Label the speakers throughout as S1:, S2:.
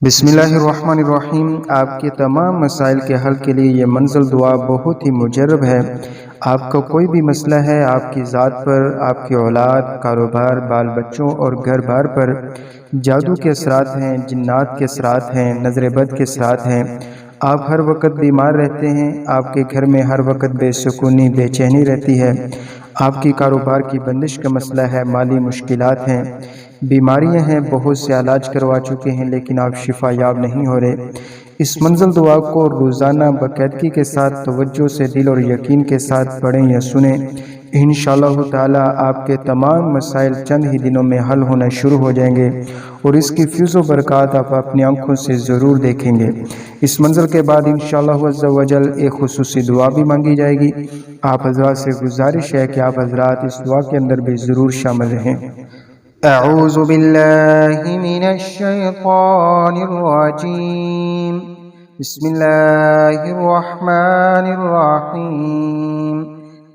S1: बिस्मिल्लाहिर्रहमानिर्रहीम। आपके तमाम मसाइल के हल के लिए ये मंजिल दुआ बहुत ही मुजर्रब है। आपका कोई भी मसला है, आपकी ज़ात पर, आपकी औलाद, कारोबार, बाल बच्चों और घर बार पर जादू के असरात हैं, जिन्नात के असरात हैं, नज़र बद के असरात हैं, आप हर वक्त बीमार रहते हैं, आपके घर में हर वक्त बेसुकूनी बेचैनी रहती है, आपकी कारोबार की बंदिश का मसला है, माली मुश्किलात हैं, बीमारियां हैं, बहुत से इलाज करवा चुके हैं लेकिन आप शिफा याब नहीं हो रहे। इस मंजिल दुआ को रोज़ाना बाकायदगी के साथ तवज्जो से दिल और यकीन के साथ पढ़ें या सुने। इंशाअल्लाह ताला आपके तमाम मसाइल चंद ही दिनों में हल होना शुरू हो जाएंगे और इसकी फ्यूज़ व बरक़ात आप अपनी आंखों से ज़रूर देखेंगे। इस मंजिल के बाद इंशाअल्लाह अज़्ज़ा वजल एक खुसूसी दुआ भी मांगी जाएगी। आप हज़रात से गुजारिश है कि आप हज़रात इस दुआ के अंदर भी ज़रूर शामिल रहें। अऊज़ु बिल्लाहि मिनश शैतानिर रजीम। बिस्मिल्लाहिर रहमानिर रहीम।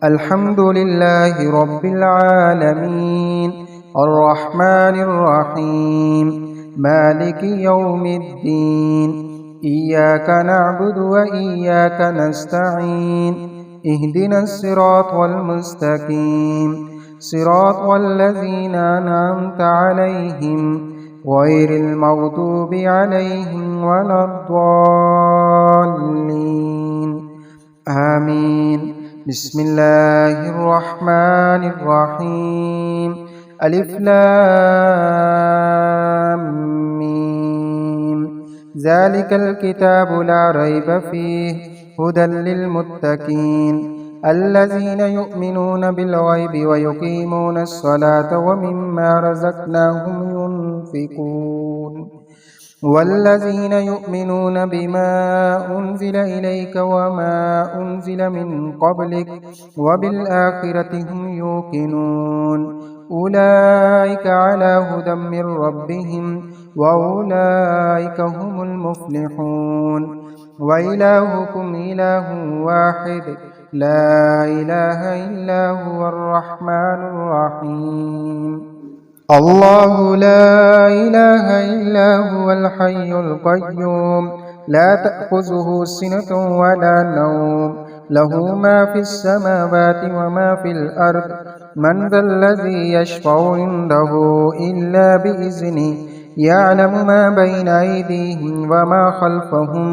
S1: अल्हम्दुलिल्लाहि रब्बिल आलमीन अर्रहमानिर रहीम मालिकि यौमिद्दीन इय्याका नअबुदु व इय्याका नस्तईन इहदिनस सिरातल मुस्तकीम सिरातल लज़ीना अनअमता अलैहिम गैरिल मग़दूबि अलैहिम वलद्दाल्लीन आमीन। बिस्मिल्लाहिर रहमानिर रहीम। अलिफ लाम मीम। ज़ालिकल किताबु ला रैब फ़ीहि हुदल लिल मुत्तक़ीन अल्लज़ीना युमिनूना बिल गैबि व युक़ीमूना अस्सलाता व मिम्मा रज़क़नाहुम युनफ़िक़ून वल्लज़ीना युमिनूना बिमा उन्ज़िला इलैका व मा उन्ज़िला मिन क़ब्लिक व बिल आखिरति हुम युक़िनून उलाइका अला हुदम मिर रब्बिहिम व उलाइका हुमुल मुफ़्लिहून व इलाहुकुम इलाहुन वाहिद ला इलाहा इल्ला हुवर रहमानुर रहीम। अल्लाहु ला इलाहा इल्ला हुवल हय्युल क़य्यूम ला तअख़ुज़ुहु सिनतुन वला नौम लहू मा फ़िस समावाति व मा फ़िल अर्द मन ज़ल्लज़ी यशफ़अु इंदहु इल्ला बिइज़्निहि यअलमु मा बैना अयदीहिम व मा ख़ल्फ़हुम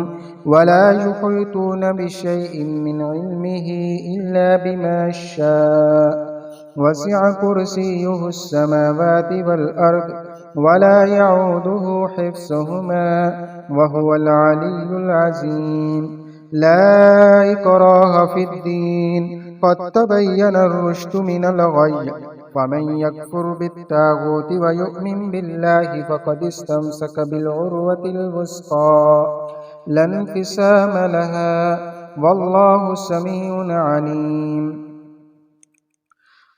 S1: वला युहीतून बिशैइन मिन इल्मिहि इल्ला बिमा शाअ वसिअ कुर्सियुहुस समावाति वल अर्द वला यऊदुहु हिफ्ज़ुहुमा व हुवल अलिय्युल अज़ीम। ला इक्राहा फ़िद्दीन क़द तबय्यनर रुश्दु मिनल ग़य्य फ़मन यकफ़ुर बित्ताग़ूति व यु'मिन बिल्लाहि फ़क़द इस्तमसक बिलउर्वतिल वुस्क़ा ला इंफ़िसाम लहा वल्लाहु समीउन अलीम।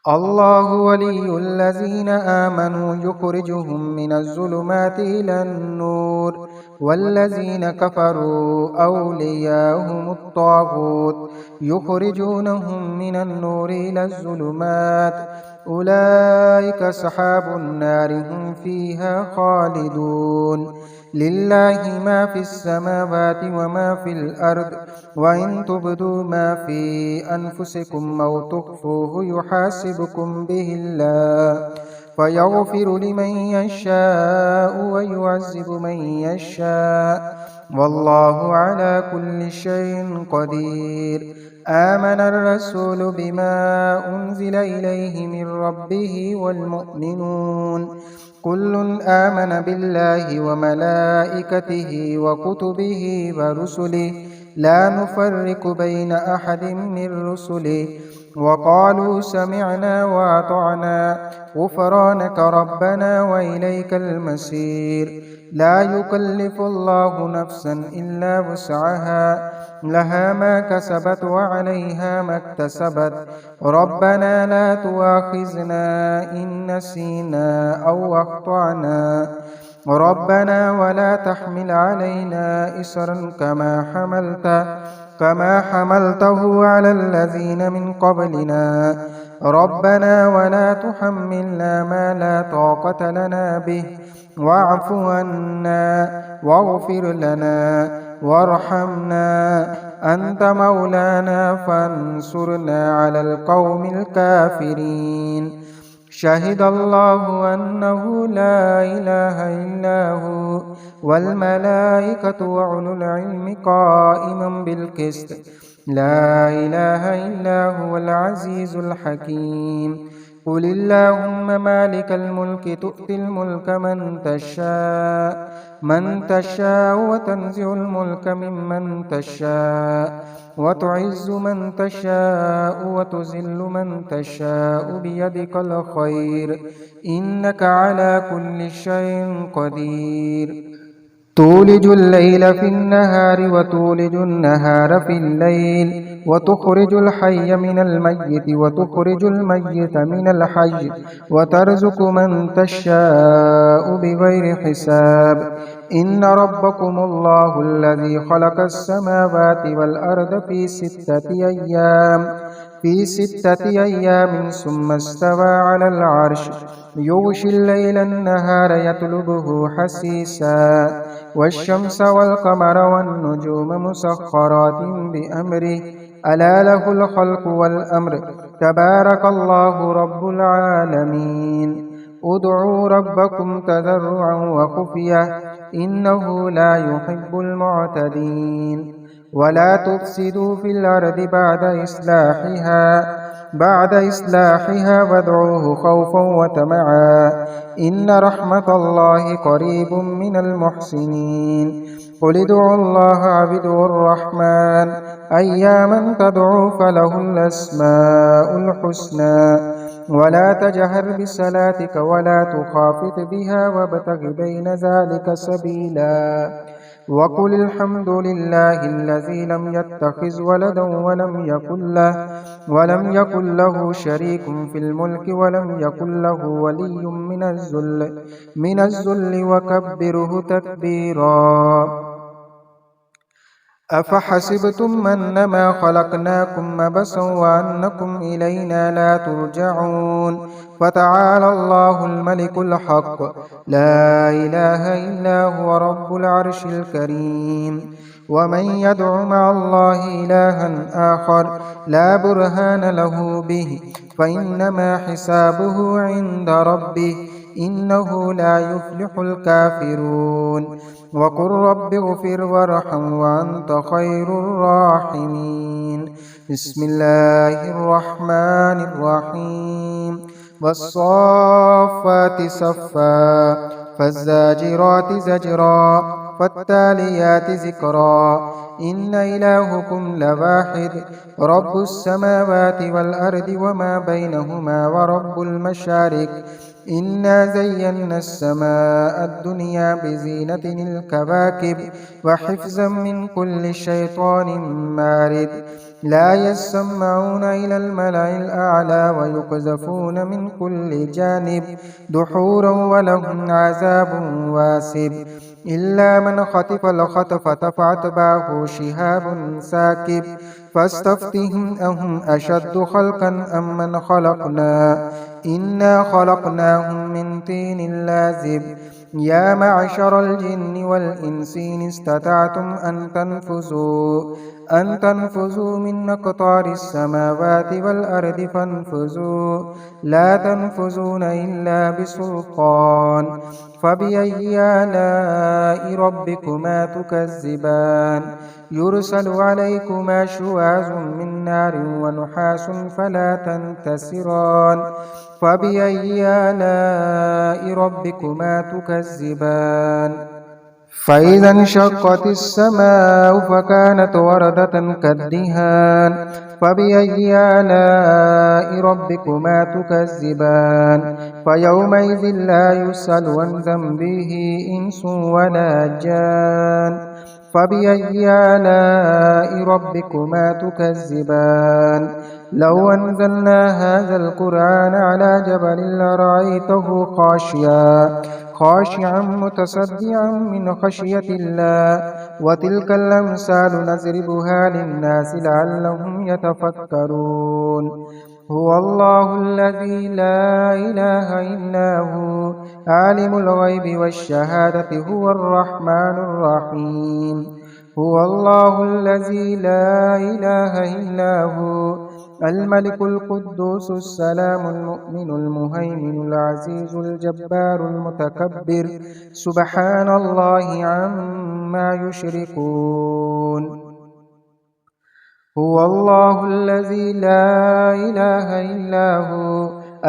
S1: अल्लाहु वलियुल लज़ीना आमनू युख़रिजुहुम मिनज़्ज़ुलुमाति इलन-नूर वल्लज़ीना कफ़रू औलियाहुमुत ताग़ूत युख़रिजूनहुम मिनन-नूरि इलज़्ज़ुलुमात उलाइका अस्हाबुन नारि हुम फ़ीहा ख़ालिदून। लिल्लाहि मा फ़िस समावाति व मा फ़िल अर्द व इन तुब्दू मा फ़ी अनफ़ुसिकुम औ तुख़्फ़ूहु युहासिबकुम बिहिल्लाह फ़यग़फ़िरु लिमन यशाअु व युअज़्ज़िबु मन यशाअ वल्लाहु अला कुल्लि शैइन क़दीर। आमनर रसूलु बिमा उन्ज़िला इलैहि मिर रब्बिहि वल मुअ्मिनून कुल्लुन आमन बिल्लाहि व मलाइकतिहि व कुतुबिहि व रुसुलिहि ला नुफ़र्रिक़ु बैन अहदिम मिर रुसुलिहि व क़ालू समिअना व अतअना ग़ुफ़रानक रब्बना व इलैकल मसीर। ला युकल्लिफ़ुल्लाहु नफ़्सन इल्ला वुस्अहा लहा मा कसबत व अलैहा मक्तसबत रब्बना ला तुआख़िज़ना इन नसीना औ अख़्तअना रब्बना वला तहमिल अलैना इसरन कमा हमलतहु अलल लज़ीना मिन क़ब्लिना रब्बना वला तुहम्मिलना मा ला ताक़त लना बिहि वाअफ़ु अन्ना واغفر لنا وارحمنا، أنت مولانا فانصرنا على القوم الكافرين. شهد الله أنه لا إله إلا هو والملائكة وأولو العلم قائما بالقسط، لا إله إلا هو العزيز الحكيم. قل اللهم مالك الملك تؤتي الملك من تشاء وتنزع الملك ممن تشاء وتعز من تشاء وتذل من تشاء بيدك الخير إنك على كل شيء قدير. تولج الليل في النهار وتولج النهار في الليل وتخرج الحي من الميت وتخرج الميت من الحي وترزق من تشاء بغير حساب. إن ربكم الله الذي خلق السماوات والأرض في ستة أيام ثم استوى على العرش يغشي الليل النهار يطلبه حثيثا والشمس والقمر والنجوم مسخرات بأمره ألا له الخلق والأمر تبارك الله رب العالمين. ادعوا ربكم تضرعا وخفية إنه لا يحب المعتدين. ولا تفسدوا في الأرض بعد إصلاحها وادعوه خوفا وطمعا إن رحمة الله قريب من المحسنين. قل ادعوا الله أو ادعوا الرحمن أياما تدعوا فله الأسماء الحسنى ولا تجهر بصلاتك ولا تخافت بها وابتغ بين ذلك سبيلا. وقل الحمد لله الذي لم يتخذ ولدا ولم يكن له شريك في الملك ولم يكن له ولي من الذل وكبره تكبيرا. أفحسبتم أنما خلقناكم عبثا وأنكم إلينا لا ترجعون فتعالى الله الملك الحق لا إله إلا هو رب العرش الكريم. ومن يدع مع الله إلها آخر لا برهان له به فإنما حسابه عند ربه إنه لا يفلح الكافرون. وقل رب اغفر وارحم وأنت خير الراحمين. بسم الله الرحمن الرحيم. والصافات صفا فالزاجرات زجرا فالتاليات ذكرا إن إلهكم لواحد رب السماوات والأرض وما بينهما ورب المشارق إنا زينا السماء الدنيا بزينة الكواكب وحفظا من كل شيطان مارد لا يسمعون إلى الملأ الأعلى ويقذفون من كل جانب دحورا ولهم عذاب واسب إلا من خطف الخطفة فأتبعه شهاب ساكب فاستفتهم أهم أشد خلقا أم من خلقنا إنا خلقناهم من طين لازب. يا معشر الجن والإنس إن استطعتم أن تنفذوا من أقطار السماوات والأرض فانفذوا لا تنفذون إلا بسلطان. فبأي آلاء ربكما تكذبان يرسل عليكما شواظ من نار ونحاس فلا تنتصران. فبأي آلاء ربكما تكذبان فإذا انشقت السماء فكانت وردة كالدهان. فبأي آلاء ربكما تكذبان فيومئذ لا يسأل عن ذنبه إنس ولا جان. فبأي آلاء ربكما تكذبان لو أنزلنا هذا القرآن على جبل لرأيته خاشعا متصدعا من خشية الله. وتلك الأمثال نضربها للناس لعلهم يتفكرون. हुवल्लाहुल्लज़ी ला इलाहा इल्ला हु आलिमुल ग़ैबि वश्शहादति हुवर्रहमानुर रहीम। हुवल्लाहुल्लज़ी ला इलाहा इल्ला हु अल-मलिकुल कुद्दूसुस सलामुल मुअ्मिनुल मुहैमिनुल अज़ीज़ुल जब्बारुल मुतकब्बिर सुब्हानल्लाहि अम्मा युश्रिकून। हुवल्लाहुल्लज़ी ला इलाहा इल्ला हु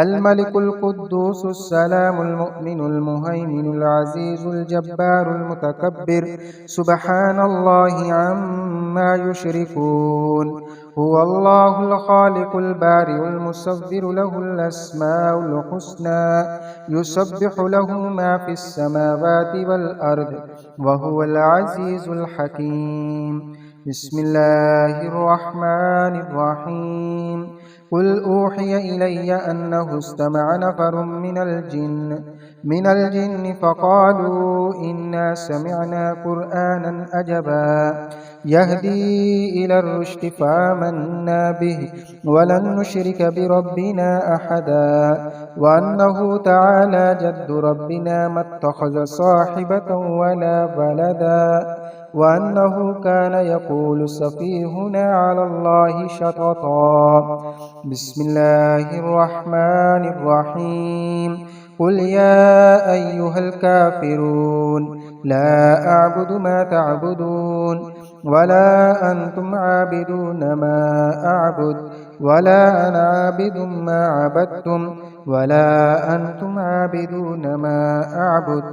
S1: अल-मलिकुल कुद्दूसुस सलामुल मुअ्मिनुल मुहैमिनुल अज़ीज़ुल जब्बारुल मुतकब्बिर सुब्हानल्लाहि अम्मा युश्रिकून। हुवल्लाहुल खालिकुल बारिउल मुसव्विरु लहुल अस्माउल हुस्ना युसब्बिहु लहु मा फिस समावाति वल अर्द व हुवल अज़ीज़ुल हकीम। बिस्मिल्लाहिर्रहमानिर्रहीम। कुल ऊहिय इलय्य अन्नहु इस्तमअ नफरुम मिनल जिन्न फ़क़ालू इन्ना समिअना क़ुरआनन अजबा यहदी इलर रुश्दि फ़आमन्ना बिहि वलन नुश्रिक बिरब्बिना अहदा व अन्नहु तआला जद्दु रब्बिना मत्तख़ज़ साहिबतन वला वलदा व अन्नहु कान यक़ूलु सफ़ीहुना अलल्लाहि शतता। बिस्मिल्लाहिर्रहमानिर्रहीम। कुल या अय्युहल काफ़िरून ला अअबुदु मा तअबुदून वला अंतुम आबिदून मा अअबुद वला अना आबिदुम मा अबदतुम वला अंतुम आबिदून मा अअबुद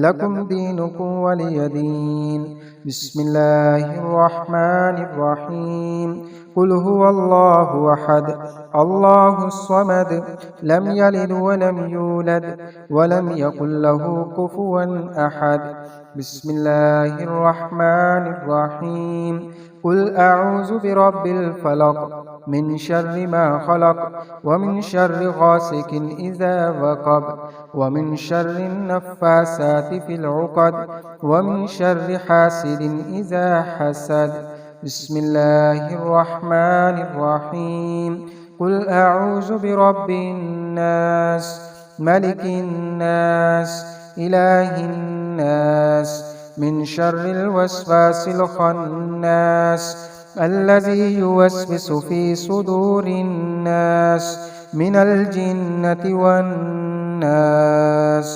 S1: लकुम दीनुकुम वलिय दीन। बिस्मिल्लाहिर्रहमानिर्रहीम। कुल हुवल्लाहु अहद अल्लाहुस समद लम यलिद वलम यूलद वलम यकुल लहु कुफुवन अहद। बिस्मिल्लाहिर्रहमानिर्रहीम। कुल अऊज़ु बिरब्बिल फलक मिन शर्रि मा खलक व मिन शर्रि गासिकिन इज़ा वक़ब व मिन शर्रिन नफ़्फ़ासाति फ़िल उक़द व मिन शर्रि हासिदिन इज़ा हसद। बिस्मिल्लाहिर्रहमानिर्रहीम। कुल अऊज़ु बिरब्बिन नास मलिकिन नास इलाहिन नास मिन शर्रिल वस्वासिल खन्नास अल्लज़ी युवस्विसु फ़ी सुदूरिन नास मिनल जिन्नति वन नास।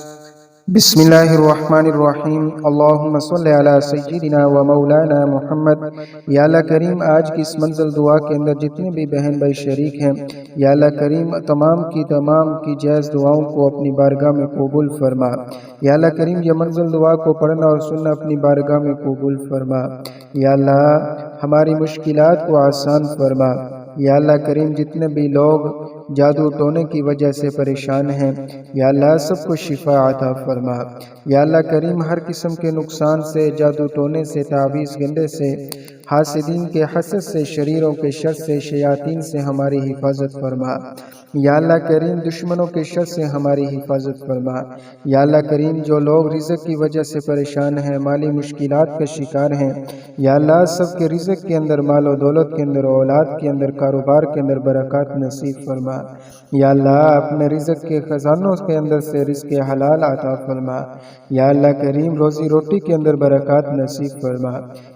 S1: बिस्मिल्लाहिर्रहमानिर्रहीम। अल्लाहुम्मा सल्लि अला सय्यिदिना व मौलाना मुहम्मद। या अल्लाह करीम, आज की इस मंज़िल दुआ के अंदर जितने भी बहन भाई शरीक हैं, या अल्लाह करीम तमाम की जायज़ दुआओं को अपनी बारगाह में कबूल फरमा। या अल्लाह करीम, ये मंज़िल दुआ को पढ़ना और सुनना अपनी बारगाह में कबूल फरमा। या अल्लाह हमारी मुश्किलात को आसान फरमा। या अल्लाह करीम, जितने भी लोग जादू टोने की वजह से परेशान हैं, या अल्लाह सबको शिफा अता फरमा। या अल्लाह करीम, हर किस्म के नुकसान से, जादू टोने से, तावीज़ गंडे से, हासिदीन के हसद से, शरीरों के शर से, शयातीन से हमारी हिफाजत फरमा। या अल्लाह करीम, दुश्मनों के शर से हमारी हिफाजत फरमा। या अल्लाह करीम, जो लोग रिज़्क़ की वजह से परेशान हैं, माली मुश्किलात का शिकार हैं, या अल्लाह सबके रिज़्क़ के अंदर, मालो दौलत के अंदर, औलाद के अंदर, कारोबार के अंदर बरकत नसीब फरमा। या अल्लाह अपने रिज़्क़ के ख़जानों के अंदर से रिज़्क़ हलाल अता फरमा। या अल्लाह करीम, रोज़ी रोटी के अंदर बरकत नसीब फरमा।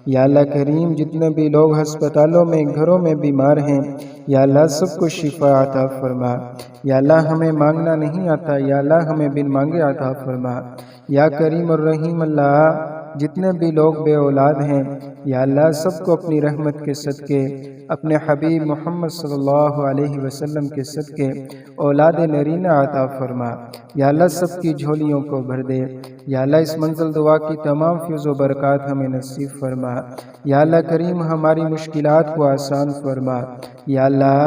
S1: या अल्लाह करीम, जितने भी लोग हस्पतालों में, घरों में बीमार हैं, या अल्लाह सबको शिफा अता फरमा। या अल्लाह हमें मांगना नहीं आता, या अल्लाह हमें बिन मांगे अता फरमा। या करीम और रहीम अल्लाह, जितने भी लोग बे औलाद हैं, या अल्लाह सबको अपनी रहमत के सदके, अपने हबीब मोहम्मद सल्लल्लाहु अलैहि वसल्लम के सदके औलाद नरीना अता फरमा। या अल्लाह सबकी झोलियों को भर दे। या अल्लाह इस मंज़िल दुआ की तमाम फ़ैज़ व बरक़ात हमें नसीब फरमा। या अल्लाह करीम, हमारी मुश्किलात को आसान फरमा। या अल्लाह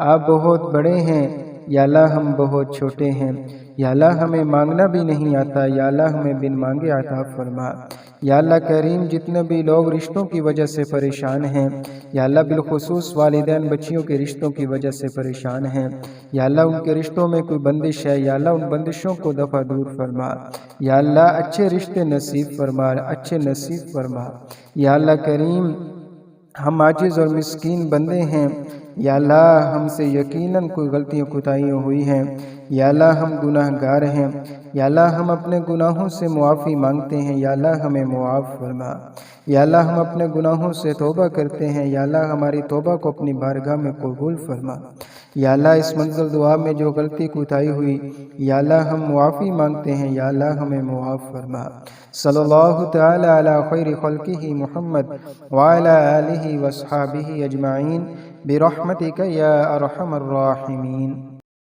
S1: आप बहुत बड़े हैं, या अल्लाह हम बहुत छोटे हैं। या अल्लाह हमें मांगना भी नहीं आता, या अल्लाह हमें बिन मांगे अता फरमा। या अल्लाह करीम, जितने भी लोग रिश्तों की वजह से परेशान हैं, या अल्लाह बिलखुसूस वालिदैन बच्चियों के रिश्तों की वजह से परेशान हैं, या अल्लाह उनके रिश्तों में कोई बंदिश है, या अल्लाह उन बंदिशों को दफ़ा दूर फरमा। या अल्लाह अच्छे रिश्ते नसीब फरमा, अच्छे नसीब फरमा। या अल्लाह करीम, हम आजिज़ और मिस्कीन बंदे हैं, یا اللہ ہم سے یقیناً کوئی غلطیاں کوتاہیاں ہوئی ہیں، یا اللہ ہم گناہ گار ہیں، یا اللہ ہم اپنے گناہوں سے معافی مانگتے ہیں، یا اللہ ہمیں معاف فرما۔ یا اللہ ہم اپنے گناہوں سے توبہ کرتے ہیں، یا اللہ ہماری توبہ کو اپنی بارگاہ میں قبول فرما۔ یا اللہ اس منزل دعا میں جو غلطی کوتاہی ہوئی، یا اللہ ہم معافی مانگتے ہیں، یا اللہ ہمیں معاف فرما۔ صلی اللہ تعالی علی خیر خلقہ محمد وعلی آلہ واصحابہ اجمعین برحمتک یا ارحم الراحمین۔